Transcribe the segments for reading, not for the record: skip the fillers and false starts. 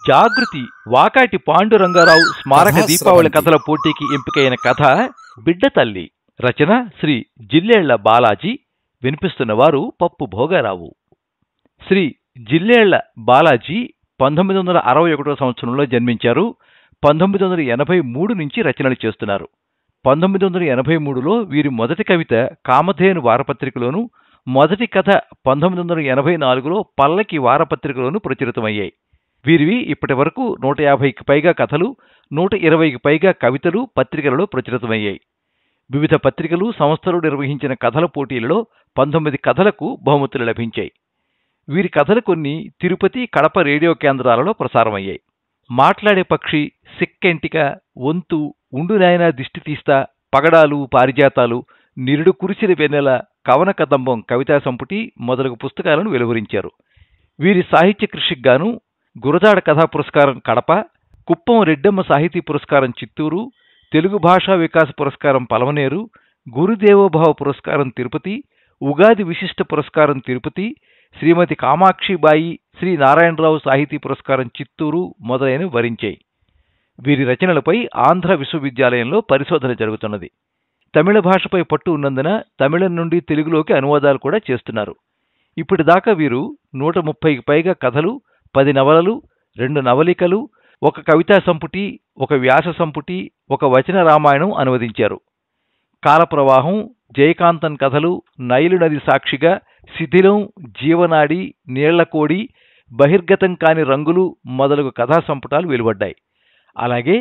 జాగృతి వాకాటి పాండురంగారావు స్మారక దీపావళి కథల పోటీకి ఎంపికైన కథ బిడ్డ తల్లి. రచన శ్రీ జిల్లేళ్ల బాలాజీ. వినిపిస్తున్నవారు పప్పు భోగారావు. శ్రీ జిల్లేళ్ల బాలాజీ 1961 సంవత్సరంలో జన్మించారు. 1983 నుంచి రచనలు చేస్తున్నారు. 1983లో వీరి మొదటి కవిత కామధేను వారపత్రికలోను, మొదటి కథ 1984లో పల్లకి వారపత్రికలోను ప్రచురితమయ్యాయి. వీరివి ఇప్పటి వరకు 150కి పైగా కథలు, 120కి పైగా కవితలు పత్రికలలో ప్రచురితమయ్యాయి. వివిధ పత్రికలు, సంస్థలు నిర్వహించిన కథల పోటీలలో 19 కథలకు బహుమతులు లభించాయి. వీరి కథలు కొన్ని తిరుపతి, కడప రేడియో కేంద్రాలలో ప్రసారమయ్యాయి. మాట్లాడే పక్షి, సిక్కెంటిక, వంతు, ఉండు నాయనా దిష్టి తీస్తా, పగడాలు, పారిజాతాలు, నిరుడు కురిసిన వెన్నెల, కవన కదంబం కవితా సంపుటి మొదలగు పుస్తకాలను వెలువరించారు. వీరి సాహిత్య కృషికి గాను గురజాడ కథా పురస్కారం కడప, కుప్పం రెడ్డమ్మ సాహితీ పురస్కారం చిత్తూరు, తెలుగు భాషా వికాస పురస్కారం పలమనేరు, గురుదేవోభావ పురస్కారం తిరుపతి, ఉగాది విశిష్ట పురస్కారం తిరుపతి, శ్రీమతి కామాక్షిబాయి, శ్రీ నారాయణరావు సాహితీ పురస్కారం చిత్తూరు మొదలైనవి వరించాయి. వీరి రచనలపై ఆంధ్ర విశ్వవిద్యాలయంలో పరిశోధన జరుగుతున్నది. తమిళ భాషపై పట్టు ఉన్నందున తమిళం నుండి తెలుగులోకి అనువాదాలు కూడా చేస్తున్నారు. ఇప్పటిదాకా వీరు 130కి పైగా కథలు, 10 నవలలు, 2 నవలికలు, 1 కవితా సంపుటి, 1 వ్యాస సంపుటి, 1 వచన రామాయణం అనువదించారు. కాలప్రవాహం, జయకాంతన్ కథలు, నైలు నది సాక్షిగా, శిథిలం, జీవనాడి, నీళ్లకోడి, బహిర్గతం కాని రంగులు మొదలగు కథా సంపుటాలు వెలువడ్డాయి. అలాగే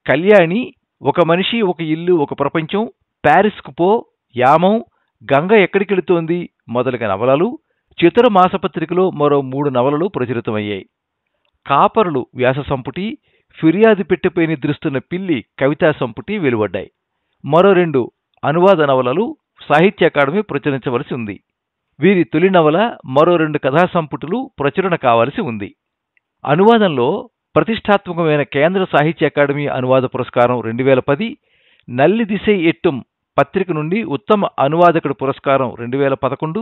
కళ్యాణి, 1 మనిషి 1 ఇల్లు 1 ప్రపంచం, ప్యారిస్కు పో, యామం, గంగ ఎక్కడికెళుతోంది మొదలగు నవలలు, చతుర మాసపత్రికలో మరో 3 నవలలు ప్రచురితమయ్యాయి. కాపరులు వ్యాస సంపుటి, ఫిర్యాదు పెట్టిపై నిద్రిస్తున్న పిల్లి కవితా సంపుటి వెలువడ్డాయి. మరో 2 అనువాద నవలలు సాహిత్య అకాడమీ ప్రచురించవలసి ఉంది. వీరి తొలి నవల, మరో 2 కథా సంపుటులు ప్రచురణ కావలసి ఉంది. అనువాదంలో ప్రతిష్టాత్మకమైన కేంద్ర సాహిత్య అకాడమీ అనువాద పురస్కారం 2010, నల్లి దిశై ఎట్టుం పత్రిక నుండి ఉత్తమ అనువాదకుడు పురస్కారం 2011,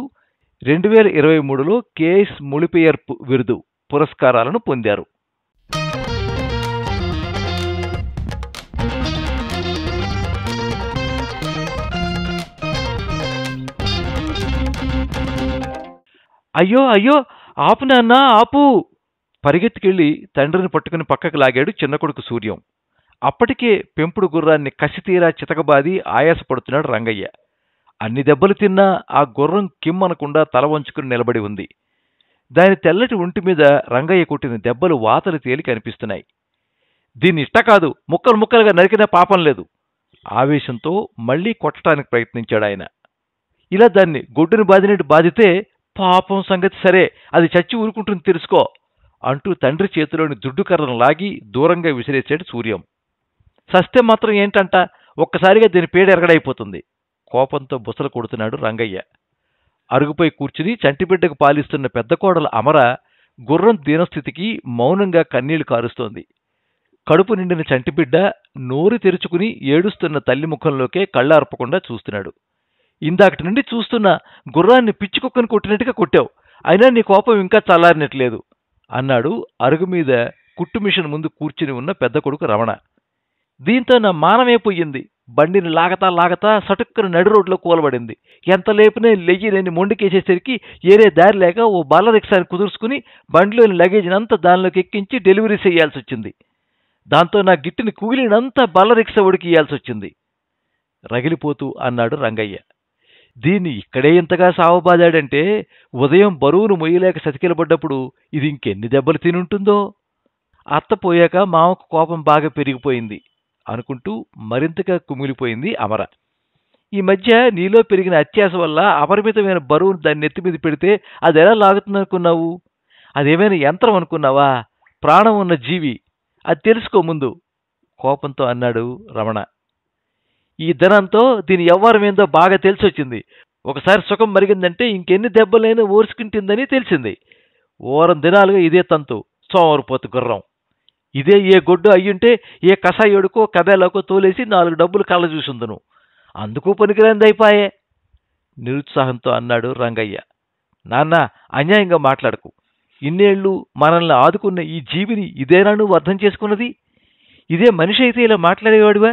2023లో కెఎస్ ముళిపెయర్పు విరుదు పురస్కారాలను పొందారు. అయ్యో అయ్యో, ఆపు నాన్నా ఆపు! పరిగెత్తుకెళ్లి తండ్రిని పట్టుకుని పక్కకు లాగాడు చిన్న కొడుకు సూర్యం. అప్పటికే పెంపుడు గుర్రాన్ని కసితీరా చితకబాది ఆయాసపడుతున్నాడు రంగయ్య. అన్ని దెబ్బలు తిన్నా ఆ గుర్రం కిమ్మనకుండా తల వంచుకుని నిలబడి ఉంది. దాని తెల్లటి ఒంటి మీద రంగయ్య కొట్టిన దెబ్బలు వాతలు తేలి కనిపిస్తున్నాయి. దీన్ని ఇష్ట కాదు, ముక్కలు ముక్కలుగా నరికినా పాపం లేదు. ఆవేశంతో మళ్లీ కొట్టడానికి ప్రయత్నించాడాయన. ఇలా దాన్ని గొడ్డుని బాదినట్టు బాధితే పాపం సంగతి సరే, అది చచ్చి ఊరుకుంటుంది తెలుసుకో అంటూ తండ్రి చేతిలోని దుడ్డుకర్రను లాగి దూరంగా విసిరేశాడు సూర్యం. సస్తే మాత్రం ఏంటంట, ఒక్కసారిగా దీని పేడ ఎరగడైపోతుంది. కోపంతో బుసలు కొడుతున్నాడు రంగయ్య. అరుగుపై కూర్చుని చంటిబిడ్డకు పాలిస్తున్న పెద్ద కోడలు అమర గుర్రం దీనస్థితికి మౌనంగా కన్నీళ్లు కారుస్తోంది. కడుపు నిండిన చంటిబిడ్డ నోరు తెరుచుకుని ఏడుస్తున్న తల్లి ముఖంలోకే కళ్ళార్పకుండా చూస్తున్నాడు. ఇందాకటి నుండి చూస్తున్న గుర్రాన్ని పిచ్చికుక్కను కొట్టినట్టుగా కొట్టావు, అయినా నీ కోపం ఇంకా చల్లారినట్లేదు అన్నాడు అరుగుమీద కుట్టు మిషన్ ముందు కూర్చుని ఉన్న పెద్ద కొడుకు రమణ. దీంతో నా మానమైపోయింది. బండిని లాగతా సటుక్కున నడి రోడ్లో కూలబడింది. ఎంత లేపినా లెయ్యినని మొండికేసేసరికి ఏరే దారి లేక ఓ బల్ల రిక్షాని కుదుర్చుకుని బండిలోని లగేజ్నంతా దానిలోకి ఎక్కించి డెలివరీ చేయాల్సి వచ్చింది. దాంతో నా గిట్టిని కుగిలినంతా బల్ల రిక్షా ఉడికి ఇయ్యాల్సి వచ్చింది రగిలిపోతూ అన్నాడు రంగయ్య. దీన్ని ఇక్కడే ఇంతగా సావబాదాడంటే ఉదయం బరువును మొయ్యలేక సతికిలబడ్డప్పుడు ఇది ఇంకెన్ని దెబ్బలు తినుంటుందో. అత్తపోయాక మామకు కోపం బాగా పెరిగిపోయింది అనుకుంటూ మరింతగా కుమిలిపోయింది అమర. ఈ మధ్య నీలో పెరిగిన అత్యాస వల్ల అపరిమితమైన బరువును దాన్ని నెత్తిమీద పెడితే అది ఎలా లాగుతుందనుకున్నావు? అదేమైనా యంత్రం అనుకున్నావా? ప్రాణం ఉన్న జీవి, అది తెలుసుకో ముందు కోపంతో అన్నాడు రమణ. ఈ ధనంతో దీని వ్యవహారం ఏందో బాగా తెలిసొచ్చింది. ఒకసారి సుఖం మరిగిందంటే ఇంకెన్ని దెబ్బలైనా ఓర్చుకుంటుందని తెలిసింది. ఓరం దినాలుగా ఇదే తంతు, సోమరిపోతు గుర్రం. ఇదే ఏ గొడ్డు అయ్యుంటే ఏ కషాయోడుకో కబేలాకో తోలేసి 4 డబ్బులు కళ్ళ చూసుందును. అందుకు పనికిరాంది అయిపాయే నిరుత్సాహంతో అన్నాడు రంగయ్య. నాన్న, అన్యాయంగా మాట్లాడకు. ఇన్నేళ్లు మనల్ని ఆదుకున్న ఈ జీవిని ఇదేనా నువ్వు అర్థం చేసుకున్నది? ఇదే మనిషి అయితే ఇలా మాట్లాడేవాడివా?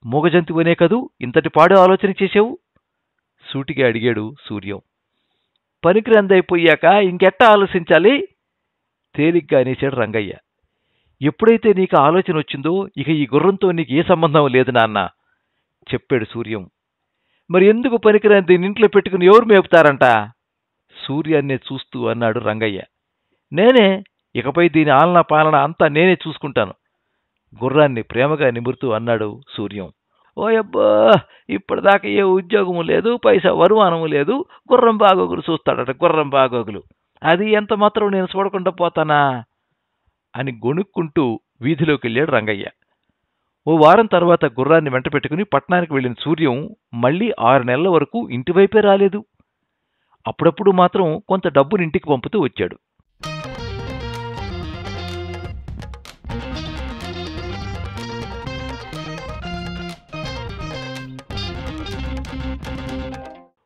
మూగజంతువునే కదూ ఇంతటి పాడు ఆలోచన చేశావు? సూటిగా అడిగాడు సూర్యం. పనికిరందైపోయాక ఇంకెట్టా ఆలోచించాలి? తేలిగ్గా అనేశాడు రంగయ్య. ఎప్పుడైతే నీకు ఆలోచన వచ్చిందో ఇక ఈ గుర్రంతో నీకు ఏ సంబంధం లేదు నాన్న చెప్పాడు సూర్యం. మరి ఎందుకు పనికిరాని దీన్ని ఇంట్లో పెట్టుకుని ఎవరు మేపుతారంట? సూర్యాన్నే చూస్తూ అన్నాడు రంగయ్య. నేనే, ఇకపై దీని ఆలన పాలన అంతా నేనే చూసుకుంటాను గుర్రాన్ని ప్రేమగా నిమురుతూ అన్నాడు సూర్యం. ఓయబ్బా, ఇప్పటిదాకా ఏ ఉద్యోగము లేదు, పైసా వరుమానము లేదు, గుర్రం బాగోగులు చూస్తాడట, గుర్రం బాగోగులు. అది ఎంత మాత్రం నేను చూడకుండా పోతానా అని గొణుక్కుంటూ వీధిలోకి వెళ్ళాడు రంగయ్య. ఓ వారం తర్వాత గుర్రాన్ని వెంట పెట్టుకుని పట్టణానికి వెళ్లిన సూర్యం మళ్లీ 6 నెలల వరకు ఇంటివైపే రాలేదు. అప్పుడప్పుడు మాత్రం కొంత డబ్బుని ఇంటికి పంపుతూ వచ్చాడు.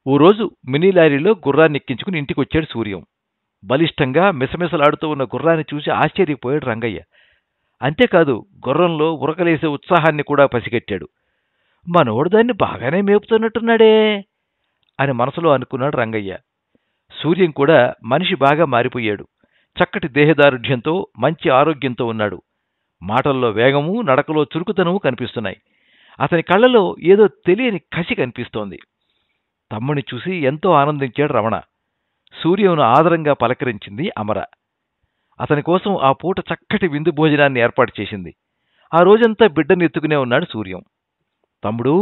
ఓ రోజు మినీ లారీలో గుర్రాన్ని ఎక్కించుకుని ఇంటికొచ్చాడు సూర్యం. బలిష్టంగా మిసమిసలాడుతూ ఉన్న గుర్రాన్ని చూసి ఆశ్చర్యపోయాడు రంగయ్య. అంతేకాదు గుర్రంలో ఉరకలేసే ఉత్సాహాన్ని కూడా పసిగట్టాడు. మనోడు దాన్ని బాగానే మేపుతున్నట్టున్నాడే అని మనసులో అనుకున్నాడు రంగయ్య. సూర్యం కూడా మనిషి బాగా మారిపోయాడు. చక్కటి దేహదారుఢ్యంతో మంచి ఆరోగ్యంతో ఉన్నాడు. మాటల్లో వేగము, నడకలో చురుకుతనము కనిపిస్తున్నాయి. అతని కళ్ళలో ఏదో తెలియని కసి కనిపిస్తోంది. తమ్ముని చూసి ఎంతో ఆనందించాడు రమణ. సూర్యంను ఆదరంగా పలకరించింది అమర. అతని కోసం ఆ పూట చక్కటి విందు భోజనాన్ని ఏర్పాటు చేసింది. ఆ రోజంతా బిడ్డను ఎత్తుకునే ఉన్నాడు సూర్యం. తమ్ముడు,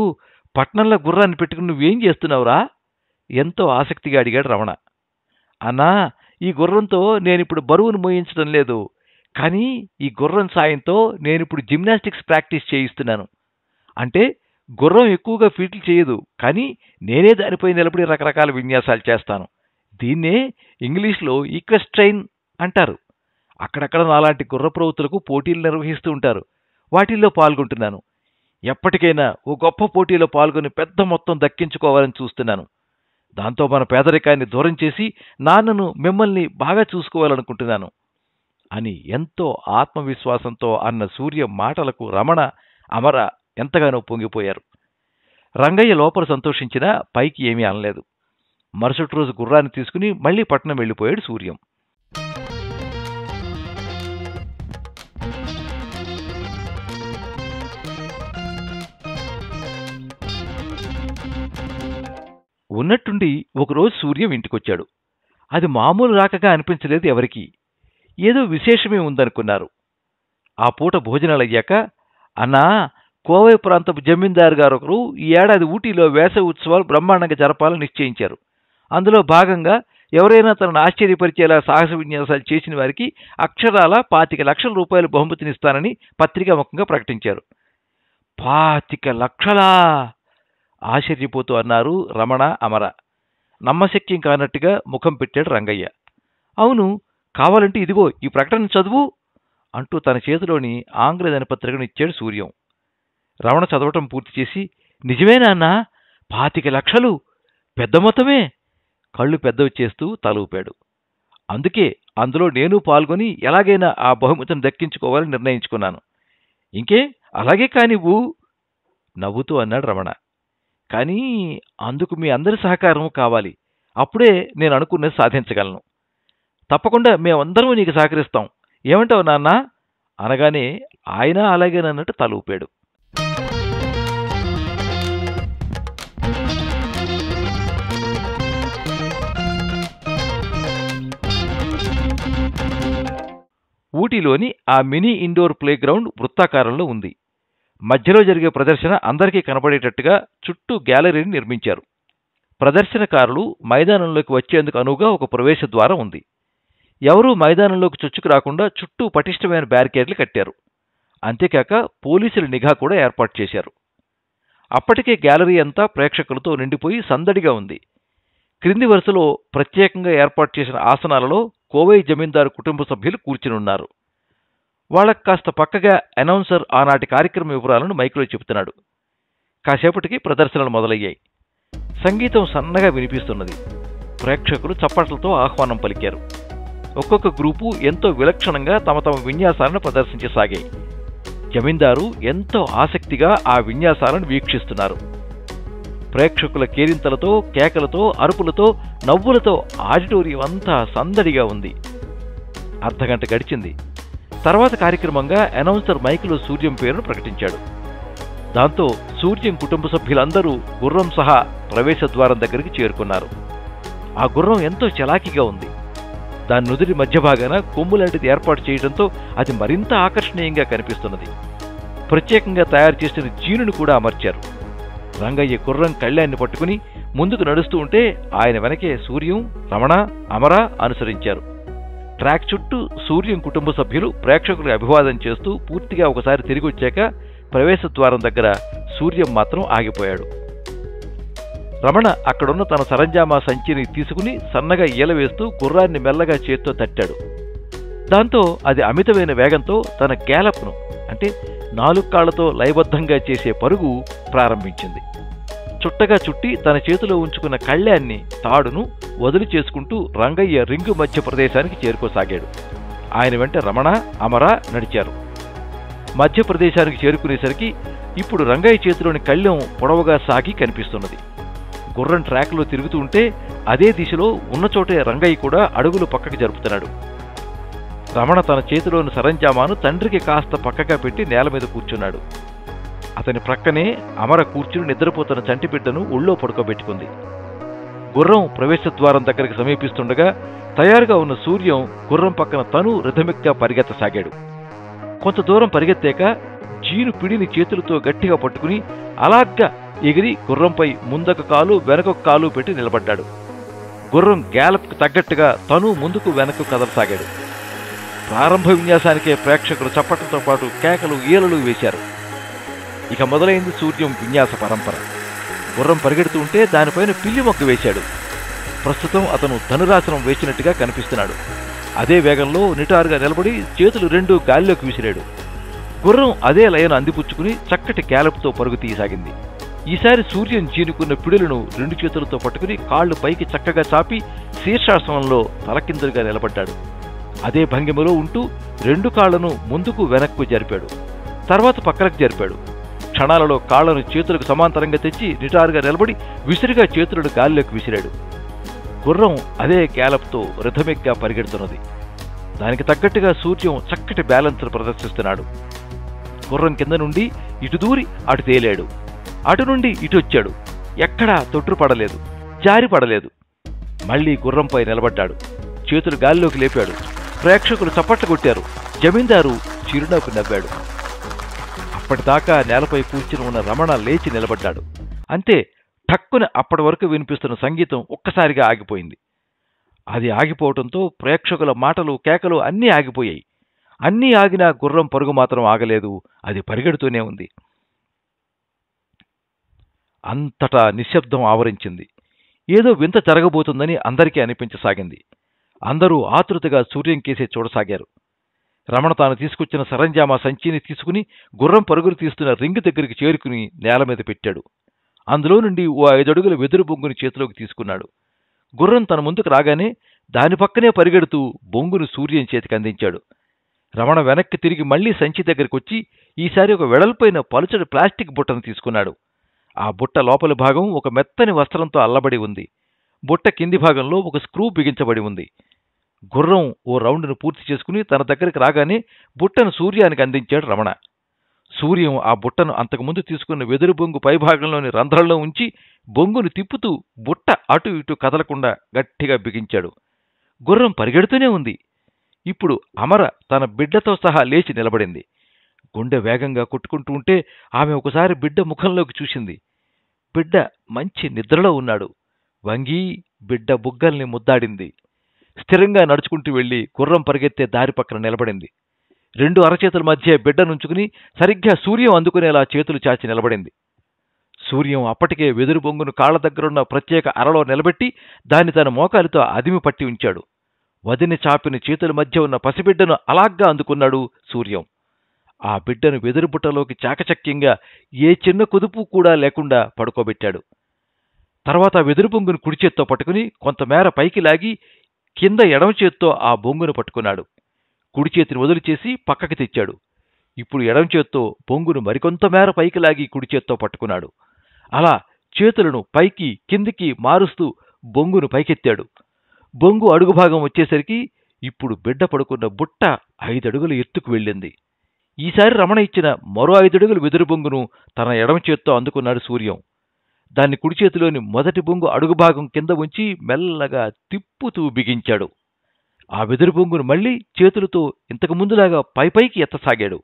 పట్నంలో గుర్రాన్ని పెట్టుకుని నువ్వేం చేస్తున్నావురా? ఎంతో ఆసక్తిగా అడిగాడు రమణ. అన్నా, ఈ గుర్రంతో నేనిప్పుడు బరువును మోయించడం లేదు, కానీ ఈ గుర్రం సాయంతో నేనిప్పుడు జిమ్నాస్టిక్స్ ప్రాక్టీస్ చేయిస్తున్నాను. అంటే గుర్రం ఎక్కువగా ఫీట్లు చేయదు, కానీ నేనే దానిపై నిలబడి రకరకాల విన్యాసాలు చేస్తాను. దీన్నే ఇంగ్లీష్లో ఈక్వెస్ట్రైన్ అంటారు. అక్కడక్కడ నాలాంటి గుర్రప్రవృత్తులకు పోటీలు నిర్వహిస్తూ ఉంటారు. వాటిల్లో పాల్గొంటున్నాను. ఎప్పటికైనా ఓ గొప్ప పోటీలో పాల్గొని పెద్ద మొత్తం దక్కించుకోవాలని చూస్తున్నాను. దాంతో మన పేదరికాన్ని దూరం చేసి నాన్నను, మిమ్మల్ని బాగా చూసుకోవాలనుకుంటున్నాను అని ఎంతో ఆత్మవిశ్వాసంతో అన్న సూర్య మాటలకు రమణ, అమర ఎంతగానో పొంగిపోయారు. రంగయ్య లోపల సంతోషించినా పైకి ఏమీ అనలేదు. మరుసటి రోజు గుర్రాన్ని తీసుకుని మళ్లీ పట్నం వెళ్లిపోయాడు సూర్యం. ఉన్నట్టుండి ఒకరోజు సూర్యం ఇంటికొచ్చాడు. అది మామూలు రాకగా అనిపించలేదు ఎవరికీ. ఏదో విశేషమే ఉందనుకున్నారు. ఆ పూట భోజనాలయ్యాక, అన్నా, కోవై ప్రాంతపు జమీందారు గారు ఒకరు ఈ ఏడాది ఊటీలో వేసవి ఉత్సవాలు బ్రహ్మాండంగా జరపాలని నిశ్చయించారు. అందులో భాగంగా ఎవరైనా తనను ఆశ్చర్యపరిచేలా సాహస విన్యాసాలు చేసిన వారికి అక్షరాల 25 లక్షల రూపాయలు బహుమతినిస్తానని పత్రికాముఖంగా ప్రకటించారు. 25 లక్షలా? ఆశ్చర్యపోతూ అన్నారు రమణ, అమర. నమ్మశక్యం కానట్టుగా ముఖం పెట్టాడు రంగయ్య. అవును, కావాలంటే ఇదిగో ఈ ప్రకటన చదువు అంటూ తన చేతిలోని ఆంగ్ల దినపత్రికను ఇచ్చాడు సూర్యం. రమణ చదవటం పూర్తి చేసి, నిజమేనా అన్నా? 25 లక్షలు? పెద్ద మొత్తమే. కళ్ళు పెద్దవి చేస్తూ తల ఊపాడు. అందుకే అందులో నేను పాల్గొని ఎలాగైనా ఆ బహుమతిని దక్కించుకోవాలని నిర్ణయించుకున్నాను. ఇంకే అలాగే కానివ్వు నవ్వుతూ అన్నాడు రమణ. కానీ అందుకు మీ అందరి సహకారం కావాలి. అప్పుడే నేను అనుకున్నది సాధించగలను. తప్పకుండా మేమందరం నీకు సహకరిస్తాం. ఏమంటావు నాన్న అనగానే ఆయన అలాగేనన్నట్టు తల ఊపాడు. ఊటీలోని ఆ మినీ ఇండోర్ ప్లేగ్రౌండ్ వృత్తాకారంలో ఉంది. మధ్యలో జరిగే ప్రదర్శన అందరికీ కనబడేటట్టుగా చుట్టూ గ్యాలరీని నిర్మించారు. ప్రదర్శనకారులు మైదానంలోకి వచ్చేందుకు అనువుగా ఒక ప్రవేశ ద్వారం ఉంది. ఎవరూ మైదానంలోకి చొచ్చుకు రాకుండా చుట్టూ పటిష్టమైన బ్యారికేడ్లు కట్టారు. అంతేకాక పోలీసుల నిఘా కూడా ఏర్పాటు చేశారు. అప్పటికే గ్యాలరీ అంతా ప్రేక్షకులతో నిండిపోయి సందడిగా ఉంది. క్రింది వరుసలో ప్రత్యేకంగా ఏర్పాటు చేసిన ఆసనాలలో కోవై జమీందారు కుటుంబ సభ్యులు కూర్చునున్నారు. వాళ్లకు కాస్త పక్కగా అనౌన్సర్ ఆనాటి కార్యక్రమ వివరాలను మైకులో చెబుతున్నాడు. కాసేపటికి ప్రదర్శనలు మొదలయ్యాయి. సంగీతం సన్నగా వినిపిస్తున్నది. ప్రేక్షకులు చప్పట్లతో ఆహ్వానం పలికారు. ఒక్కొక్క గ్రూపు ఎంతో విలక్షణంగా తమ తమ విన్యాసాలను ప్రదర్శించసాగాయి. జమీందారు ఎంతో ఆసక్తిగా ఆ విన్యాసాలను వీక్షిస్తున్నారు. ప్రేక్షకుల కేరింతలతో, కేకలతో, అరుపులతో, నవ్వులతో ఆడిటోరియం అంతా సందడిగా ఉంది. అర్ధగంట గడిచింది. తర్వాత కార్యక్రమంగా అనౌన్సర్ మైకులో సూర్యం పేరును ప్రకటించాడు. దాంతో సూర్యం కుటుంబ సభ్యులందరూ గుర్రం సహా ప్రవేశ ద్వారం దగ్గరికి చేరుకున్నారు. ఆ గుర్రం ఎంతో చలాకీగా ఉంది. దాని నుదిరి మధ్య భాగాన కొమ్ములాంటిది ఏర్పాటు చేయడంతో అది మరింత ఆకర్షణీయంగా కనిపిస్తున్నది. ప్రత్యేకంగా తయారు చేసిన జీనును కూడా అమర్చారు. రంగయ్య గుర్రం కళ్యాన్ని పట్టుకుని ముందుకు నడుస్తూ ఉంటే ఆయన వెనకే సూర్యం, రమణ, అమర అనుసరించారు. ట్రాక్ చుట్టూ సూర్యం కుటుంబ సభ్యులు ప్రేక్షకులకు అభివాదం చేస్తూ పూర్తిగా ఒకసారి తిరిగి వచ్చాక ప్రవేశ ద్వారం దగ్గర సూర్యం మాత్రం ఆగిపోయాడు. రమణ అక్కడున్న తన సరంజామా సంచిని తీసుకుని సన్నగా ఈలవేస్తూ గుర్రాన్ని మెల్లగా చేత్తో తట్టాడు. దాంతో అది అమితమైన వేగంతో తన గ్యాలప్ను అంటే 4 కాళ్లతో లయబద్ధంగా చేసే పరుగు ప్రారంభించింది. చుట్టగా చుట్టి తన చేతిలో ఉంచుకున్న కళ్యాన్ని, తాడును వదిలి చేసుకుంటూ రంగయ్య రింగు మధ్య ప్రదేశానికి చేరుకోసాగాడు. ఆయన వెంట రమణ, అమర నడిచారు. మధ్య ప్రదేశానికి చేరుకునేసరికి ఇప్పుడు రంగయ్య చేతిలోని కళ్యం పొడవుగా సాగి కనిపిస్తున్నది. గుర్రం ట్రాక్లో తిరుగుతూ ఉంటే అదే దిశలో ఉన్న చోటే రంగయ్య కూడా అడుగులు పక్కకి జరుపుతున్నాడు. రమణ తన చేతిలోని సరంజామాను తండ్రికి కాస్త పక్కగా పెట్టి నేల మీద కూర్చున్నాడు. అతని ప్రక్కనే అమర కూర్చుని నిద్రపోతున్న చంటిబిడ్డను ఒళ్ళో పడుకోబెట్టుకుంది. గుర్రం ప్రవేశ ద్వారం దగ్గరికి సమీపిస్తుండగా తయారుగా ఉన్న సూర్యం గుర్రం పక్కన తను రిథమిక్గా పరిగెత్తసాగాడు. కొంత దూరం పరిగెత్తాక జీను పిడిని చేతులతో గట్టిగా పట్టుకుని అలాగ్గా ఎగిరి గుర్రంపై ముందొక కాలు వెనకొక కాలు పెట్టి నిలబడ్డాడు. గుర్రం గ్యాలప్కు తగ్గట్టుగా తను ముందుకు వెనక్కు కదలసాగాడు. ప్రారంభ విన్యాసానికే ప్రేక్షకులు చప్పట్లతో పాటు కేకలు, ఈలలు వేశారు. ఇక మొదలైంది సూర్యం విన్యాస పరంపర. గుర్రం పరిగెడుతూ ఉంటే దానిపైన పిల్లి మొక్క వేశాడు. ప్రస్తుతం అతను ధనురాసనం వేసినట్టుగా కనిపిస్తున్నాడు. అదే వేగంలో నిటారుగా నిలబడి చేతులు 2 గాలిలోకి విసిరాడు. గుర్రం అదే లయను అందిపుచ్చుకుని చక్కటి గ్యాలప్తో పరుగు తీయసాగింది. ఈసారి సూర్యం చీనుకున్న పిడులను 2 చేతులతో పట్టుకుని కాళ్లు పైకి చక్కగా చాపి శీర్షాసనంలో తలకిందులుగా నిలబడ్డాడు. అదే భంగిమలో ఉంటూ 2 కాళ్లను ముందుకు వెనక్కు జరిపాడు. తర్వాత పక్కలకు జరిపాడు. క్షణాలలో కాళ్లను చేతులకు సమాంతరంగా తెచ్చి నిటారుగా నిలబడి విసిరిగా చేతులను గాలిలోకి విసిరాడు. గుర్రం అదే గ్యాలప్తో రిథమిక్గా పరిగెడుతున్నది. దానికి తగ్గట్టుగా సూర్యం చక్కటి బ్యాలెన్స్ ప్రదర్శిస్తున్నాడు. గుర్రం కింద నుండి ఇటు దూరి అటు తేలాడు. అటు నుండి ఇటు వచ్చాడు. ఎక్కడా తొట్టుపడలేదు, జారి పడలేదు. మళ్లీ గుర్రంపై నిలబడ్డాడు. చేతులు గాలిలోకి లేపాడు. ప్రేక్షకులు చప్పట్లు కొట్టారు. జమీందారు చిరునవ్వు నవ్వాడు. అప్పటిదాకా నేలపై కూర్చుని ఉన్న రమణ లేచి నిలబడ్డాడు. అంతే, ఠక్కున అప్పటి వరకు వినిపిస్తున్న సంగీతం ఒక్కసారిగా ఆగిపోయింది. అది ఆగిపోవటంతో ప్రేక్షకుల మాటలు, కేకలు అన్నీ ఆగిపోయాయి. అన్నీ ఆగినా గుర్రం పరుగు మాత్రం ఆగలేదు. అది పరిగెడుతూనే ఉంది. అంతటా నిశ్శబ్దం ఆవరించింది. ఏదో వింత జరగబోతుందని అందరికీ అనిపించసాగింది. అందరూ ఆతృతగా సూర్యం కేసే చూడసాగారు. రమణ తాను తీసుకొచ్చిన సరంజామా సంచిని తీసుకుని గుర్రం పరుగులు తీస్తున్న రింగు దగ్గరికి చేరుకుని నేల మీద పెట్టాడు. అందులో నుండి ఓ 5 అడుగుల వెదురు బొంగుని చేతిలోకి తీసుకున్నాడు. గుర్రం తన ముందుకు రాగానే దాని పక్కనే పరిగెడుతూ బొంగును సూర్యం చేతికి అందించాడు. రమణ వెనక్కి తిరిగి మళ్లీ సంచి దగ్గరికి వచ్చి ఈసారి ఒక వెడల్పైన పలుచడి ప్లాస్టిక్ బుట్టను తీసుకున్నాడు. ఆ బుట్ట లోపలి భాగం ఒక మెత్తని వస్త్రంతో అల్లబడి ఉంది. బుట్ట కింది భాగంలో ఒక స్క్రూ బిగించబడి ఉంది. గుర్రం ఓ రౌండ్ను పూర్తి చేసుకుని తన దగ్గరికి రాగానే బుట్టను సూర్యానికి అందించాడు రమణ. సూర్యం ఆ బుట్టను అంతకుముందు తీసుకున్న వెదురు బొంగు పైభాగంలోని రంధ్రంలో ఉంచి బొంగును తిప్పుతూ బుట్ట అటు ఇటు కదలకుండా గట్టిగా బిగించాడు. గుర్రం పరిగెడుతూనే ఉంది. ఇప్పుడు అమర తన బిడ్డతో సహా లేచి నిలబడింది. గుండె వేగంగా కొట్టుకుంటూ ఉంటే ఆమె ఒకసారి బిడ్డ ముఖంలోకి చూసింది. బిడ్డ మంచి నిద్రలో ఉన్నాడు. వంగి బిడ్డ బుగ్గల్ని ముద్దాడింది. స్థిరంగా నడుచుకుంటూ వెళ్లి గుర్రం పరిగెత్తే దారి పక్కన నిలబడింది. 2 అరచేతుల మధ్య బిడ్డనుంచుకుని సరిగ్గా సూర్యం అందుకునేలా చేతులు చాచి నిలబడింది. సూర్యం అప్పటికే వెదురు బొంగును కాళ్ల దగ్గరున్న ప్రత్యేక అరలో నిలబెట్టి దాన్ని తన మోకాలితో అదిమి పట్టి ఉంచాడు. వదిని చాపిన చేతుల మధ్య ఉన్న పసిబిడ్డను అలాగ్గా అందుకున్నాడు సూర్యం. ఆ బిడ్డను వెదురు బుట్టలోకి చాకచక్యంగా ఏ చిన్న కుదుపు కూడా లేకుండా పడుకోబెట్టాడు. తర్వాత వెదురు బొంగును కుడిచేత్తో పట్టుకుని కొంతమేర పైకి లాగి కింద ఎడమ చేత్తో ఆ బొంగును పట్టుకున్నాడు. కుడి చేతిని వదిలిచేసి పక్కకి తెచ్చాడు. ఇప్పుడు ఎడమ చేత్తో బొంగును మరికొంత మేర పైకి లాగి కుడి చేత్తో పట్టుకున్నాడు. అలా చేతులను పైకి కిందికి మారుస్తూ బొంగును పైకెత్తాడు. బొంగు అడుగుభాగం వచ్చేసరికి ఇప్పుడు బిడ్డ పడుకున్న బుట్ట 5 అడుగుల ఎత్తుకు వెళ్ళింది. ఈసారి రమణ ఇచ్చిన మరో 5 అడుగుల వెదురు బొంగును తన ఎడమ చేత్తో అందుకున్నాడు సూర్యం. దాన్ని కుడి చేతిలోని మొదటి బొంగు అడుగుభాగం కింద ఉంచి మెల్లగా తిప్పుతూ బిగించాడు. ఆ వెదురు బొంగును మళ్లీ చేతులతో ఇంతకు ముందులాగా పైపైకి ఎత్తసాగాడు.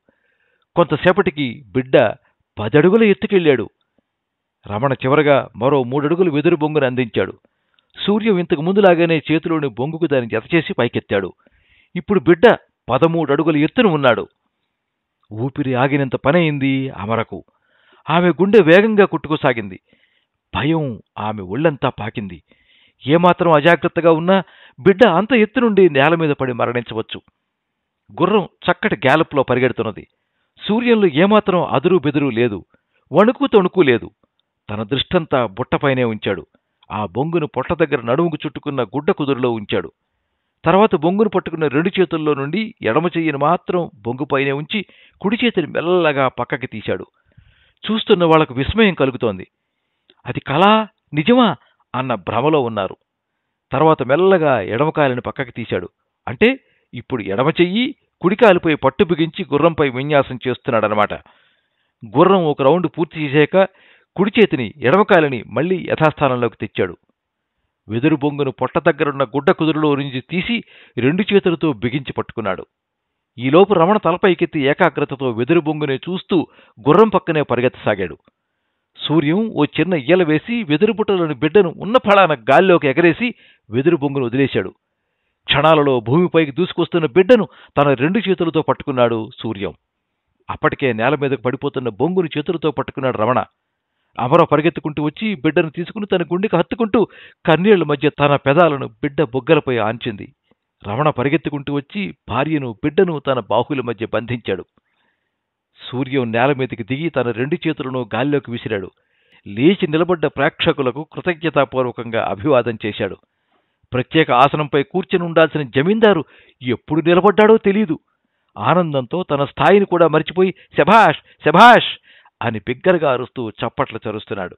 కొంతసేపటికి బిడ్డ 10 అడుగుల ఎత్తుకెళ్ళాడు. రమణ చివరగా మరో 3 అడుగులు వెదురు బొంగును అందించాడు. సూర్యం ఇంతకు ముందులాగానే చేతిలోని బొంగుకు దాన్ని జతచేసి పైకెత్తాడు. ఇప్పుడు బిడ్డ 13 అడుగుల ఎత్తున ఉన్నాడు. ఊపిరి ఆగినంత పనయింది అమరకు. ఆమె గుండె వేగంగా కొట్టుకోసాగింది. భయం ఆమె ఒళ్లంతా పాకింది. ఏమాత్రం అజాగ్రత్తగా ఉన్నా బిడ్డ అంత ఎత్తు నుండి నేలమీద పడి మరణించవచ్చు. గుర్రం చక్కటి గ్యాలప్లో పరిగెడుతున్నది. సూర్యంలో ఏమాత్రం అదురు బెదురు లేదు. వణుకు తొణుకు లేదు. తన దృష్టంతా బుట్టపైనే ఉంచాడు. ఆ బొంగును పొట్ట దగ్గర నడుముకు చుట్టుకున్న గుడ్డ కుదురులో ఉంచాడు. తర్వాత బొంగును పట్టుకున్న 2 చేతుల్లో నుండి ఎడమ చెయ్యిని మాత్రం బొంగుపైనే ఉంచి కుడి చేతిని మెల్లగా పక్కకి తీశాడు. చూస్తున్న వాళ్లకు విస్మయం కలుగుతోంది. అది కళా నిజమా అన్న భ్రమలో ఉన్నారు. తర్వాత మెల్లగా ఎడమకాలిని పక్కకి తీశాడు. అంటే ఇప్పుడు ఎడమ చెయ్యి కుడికాలిపై పట్టు బిగించి గుర్రంపై విన్యాసం చేస్తున్నాడనమాట. గుర్రం ఒక రౌండ్ పూర్తి చేశాక కుడి చేతిని ఎడమకాలిని మళ్లీ యథాస్థానంలోకి తెచ్చాడు. వెదురు బొంగును పొట్ట దగ్గరున్న గుడ్డ కుదురులో నుంచి తీసి 2 చేతులతో బిగించి పట్టుకున్నాడు. ఈలోపు రమణ తలపైకెత్తి ఏకాగ్రతతో వెదురు బొంగునే చూస్తూ గుర్రం పక్కనే పరిగెత్తసాగాడు. సూర్యం ఓ చిన్న ఈల వేసి వెదురు బుట్టలోని బిడ్డను ఉన్న ఫళాన గాల్లోకి ఎగరేసి వెదురు బొంగును వదిలేశాడు. క్షణాలలో భూమిపైకి దూసుకొస్తున్న బిడ్డను తన 2 చేతులతో పట్టుకున్నాడు సూర్యం. అప్పటికే నేల మీదకు పడిపోతున్న బొంగును చేతులతో పట్టుకున్నాడు రమణ. అమర పరిగెత్తుకుంటూ వచ్చి బిడ్డను తీసుకుని తన గుండెకి హత్తుకుంటూ కన్నీళ్ల మధ్య తన పెదాలను బిడ్డ బొగ్గలపై ఆంచింది. రమణ పరిగెత్తుకుంటూ వచ్చి భార్యను బిడ్డను తన బాహువుల మధ్య బంధించాడు. సూర్యం నేల మీదకి దిగి తన 2 చేతులను గాల్లోకి విసిరాడు. లేచి నిలబడ్డ ప్రేక్షకులకు కృతజ్ఞతాపూర్వకంగా అభివాదం చేశాడు. ప్రత్యేక ఆసనంపై కూర్చుని ఉండాల్సిన జమీందారు ఎప్పుడు నిలబడ్డాడో తెలీదు. ఆనందంతో తన స్థాయిని కూడా మరిచిపోయి శభాష్ శభాష్ అని బిగ్గరగా అరుస్తూ చప్పట్లు చరుస్తున్నాడు.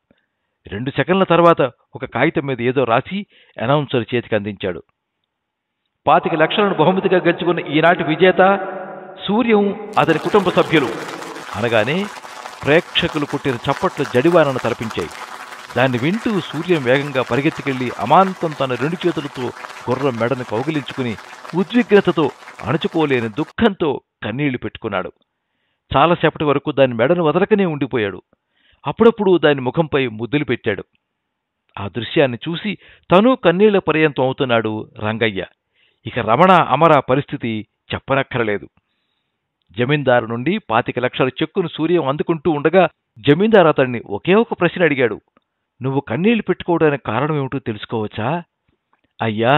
2 సెకన్ల తర్వాత ఒక కాగితం మీద ఏదో రాసి అనౌన్సర్ చేతికి అందించాడు. 25 లక్షలను బహుమతిగా గెలుచుకున్న ఈనాటి విజేత సూర్యం, అతని కుటుంబ సభ్యులు అనగానే ప్రేక్షకులు కొట్టిన చప్పట్లు జడివానను తలపించాయి. దాన్ని వింటూ సూర్యం వేగంగా పరిగెత్తుకెళ్లి అమాంతం తన 2 చేతులతో గుర్రం మెడను కౌగిలించుకుని ఉద్విగ్నతతో అణుచుకోలేని దుఃఖంతో కన్నీళ్లు పెట్టుకున్నాడు. చాలాసేపటి వరకు దాని మెడను వదలకనే ఉండిపోయాడు. అప్పుడప్పుడు దాని ముఖంపై ముద్దులు పెట్టాడు. ఆ దృశ్యాన్ని చూసి తను కన్నీళ్ల పర్యంతం అవుతున్నాడు రంగయ్య. ఇక రమణ అమర పరిస్థితి చెప్పనక్కరలేదు. జమీందారు నుండి 25 లక్షల చెక్కును సూర్యం అందుకుంటూ ఉండగా జమీందారు అతన్ని ఒకే ఒక ప్రశ్న అడిగాడు. నువ్వు కన్నీళ్లు పెట్టుకోవడానికి కారణమేమిటో తెలుసుకోవచ్చా? అయ్యా,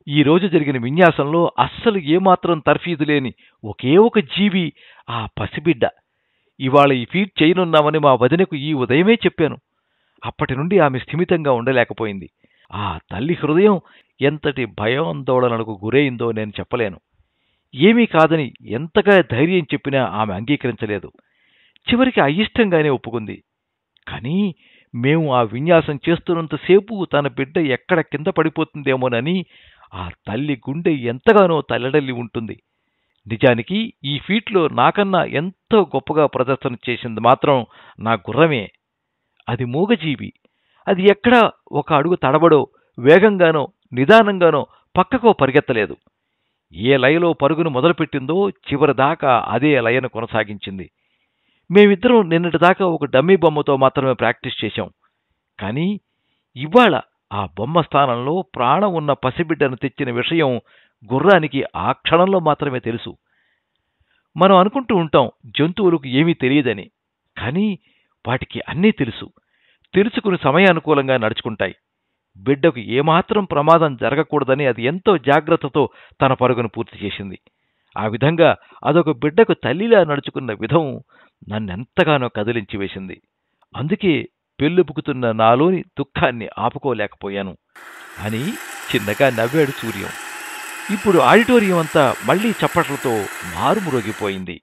ఈరోజు జరిగిన విన్యాసంలో అస్సలు ఏమాత్రం తర్ఫీదు లేని ఒకే ఒక జీవి ఆ పసిబిడ్డ. ఇవాళ ఈ ఫీట్ చేయనున్నామని మా వదినకు ఈ ఉదయమే చెప్పాను. అప్పటి నుండి ఆమె స్థిమితంగా ఉండలేకపోయింది. ఆ తల్లి హృదయం ఎంతటి భయాందోళనలకు గురైందో నేను చెప్పలేను. ఏమీ కాదని ఎంతగా ధైర్యం చెప్పినా ఆమె అంగీకరించలేదు. చివరికి అయిష్టంగానే ఒప్పుకుంది. కానీ మేము ఆ విన్యాసం చేస్తున్నంతసేపు తన బిడ్డ ఎక్కడ కింద పడిపోతుందేమోనని ఆ తల్లి గుండె ఎంతగానో తల్లడల్లి ఉంటుంది. నిజానికి ఈ ఫీట్లో నాకన్నా ఎంతో గొప్పగా ప్రదర్శన చేసింది మాత్రం నా గుర్రమే. అది మూగజీవి. అది ఎక్కడా ఒక అడుగు తడబడో, వేగంగానో నిదానంగానో పక్కకో పరిగెత్తలేదు. ఏ లయలో పరుగును మొదలుపెట్టిందో చివరిదాకా అదే లయను కొనసాగించింది. మేమిద్దరం నిన్నటిదాకా ఒక డమ్మీ బొమ్మతో మాత్రమే ప్రాక్టీస్ చేశాం. కానీ ఇవాళ ఆ బొమ్మ స్థానంలో ప్రాణం ఉన్న పసిబిడ్డను తెచ్చిన విషయం గుర్రానికి ఆ క్షణంలో మాత్రమే తెలుసు. మనం అనుకుంటూ ఉంటాం జంతువులకు ఏమీ తెలియదని. కానీ వాటికి అన్నీ తెలుసు. తెలుసుకుని సమయానుకూలంగా నడుచుకుంటాయి. బిడ్డకు ఏమాత్రం ప్రమాదం జరగకూడదని అది ఎంతో జాగ్రత్తతో తన పరుగును పూర్తి చేసింది. ఆ విధంగా అదొక బిడ్డకు తల్లిలా నడుచుకున్న విధం నన్నెంతగానో కదిలించి వేసింది. అందుకే పెళ్ళుపుకుతున్న నాలోని దుఃఖాన్ని ఆపుకోలేకపోయాను అని చిన్నగా నవ్వాడు సూర్యం. ఇప్పుడు ఆడిటోరియం అంతా మళ్లీ చప్పట్లతో మారుమ్రోగిపోయింది.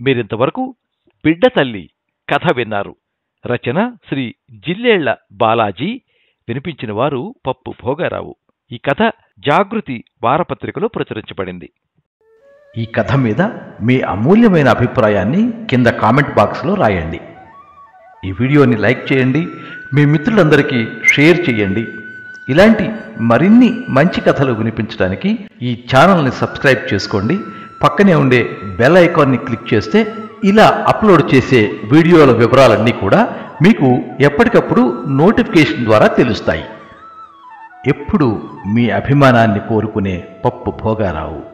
మీరింతవరకు బిడ్డ తల్లి కథ విన్నారు. రచన శ్రీ జిల్లేళ్ల బాలాజీ, వినిపించిన వారు పప్పు భోగారావు. ఈ కథ జాగృతి వారపత్రికలో ప్రచురించబడింది. ఈ కథ మీద మీ అమూల్యమైన అభిప్రాయాన్ని కింద కామెంట్ బాక్స్లో రాయండి. ఈ వీడియోని లైక్ చేయండి, మీ మిత్రులందరికీ షేర్ చేయండి. ఇలాంటి మరిన్ని మంచి కథలు వినిపించడానికి ఈ ఛానల్ని సబ్స్క్రైబ్ చేసుకోండి. పక్కనే ఉండే బెల్ ఐకాన్ని క్లిక్ చేస్తే ఇలా అప్లోడ్ చేసే వీడియోల వివరాలన్నీ కూడా మీకు ఎప్పటికప్పుడు నోటిఫికేషన్ ద్వారా తెలుస్తాయి. ఎప్పుడు మీ అభిమానాన్ని కోరుకునే పప్పు భోగారావు.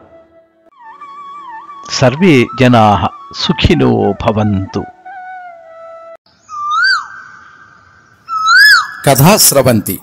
సర్వే జనాః సుఖినో భవంతు. కథా స్రవంతి.